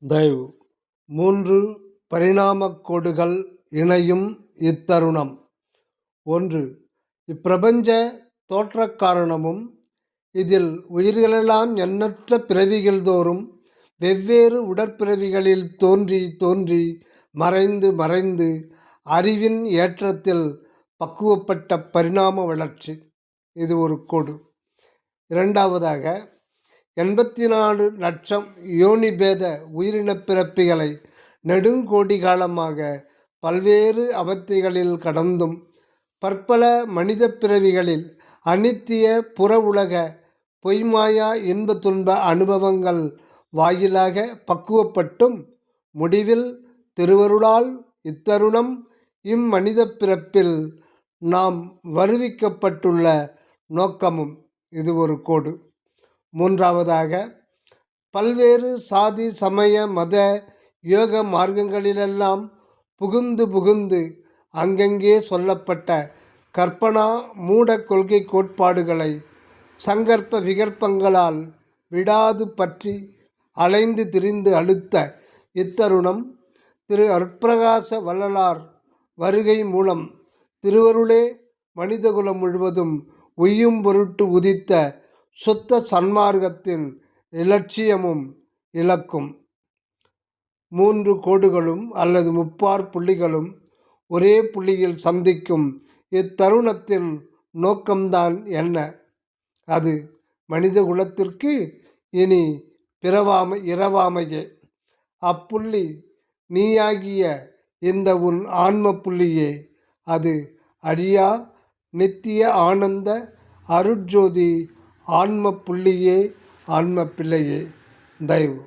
தயவு 3 பரிணாமக் கோடுகள் இணையும் இத்தருணம். 1. இப்பிரபஞ்ச தோற்றக் காரணமும் இதில் உயிர்களெல்லாம் எண்ணற்ற பிறவிகள் தோறும் வெவ்வேறு உடற்பிறவிகளில் தோன்றி தோன்றி மறைந்து மறைந்து அறிவின் ஏற்றத்தில் பக்குவப்பட்ட பரிணாம வளர்ச்சி. இது ஒரு கோடு. இரண்டாவதாக 84 லட்சம் யோனிபேத உயிரினப் பிறப்பிகளை நெடுங்கோடி காலமாக பல்வேறு அவத்தைகளில் கடந்தும் பற்பல மனித பிறவிகளில் அனித்திய புற உலக பொய்மாயா இன்ப துன்ப அனுபவங்கள் வாயிலாக பக்குவப்பட்டும் முடிவில் திருவருளால் இத்தருணம் இம்மனித பிறப்பில் நாம் வருவிக்கப்பட்டுள்ள நோக்கமும். இது ஒரு கோடு. மூன்றாவதாக பல்வேறு சாதி சமய மத யோக மார்க்கங்களிலெல்லாம் புகுந்து புகுந்து அங்கங்கே சொல்லப்பட்ட கற்பனா மூட கொள்கை கோட்பாடுகளை சங்கற்ப விகற்பங்களால் விடாது பற்றி அலைந்து திரிந்து அழுத்த இத்தருணம் திரு அருட்பிரகாச வள்ளலார் வருகை மூலம் திருவருளே மனிதகுலம் முழுவதும் உய்யும் பொருட்டு உதித்த சுத்த சன்மார்க்கத்தின் இலட்சியமும் இலக்கும். 3 கோடுகளும் அல்லது முப்பார் புள்ளிகளும் ஒரே புள்ளியில் சந்திக்கும் இத்தருணத்தின் நோக்கம்தான் என்ன? அது மனித குலத்திற்கு இனி இரவாமையே. அப்புள்ளி நீயாகிய இந்த உன் ஆன்ம புள்ளியே. அது அழியா நித்திய ஆனந்த அருட்ஜோதி ஆன்ம புள்ளியே, ஆன்ம பிள்ளையே. தயவு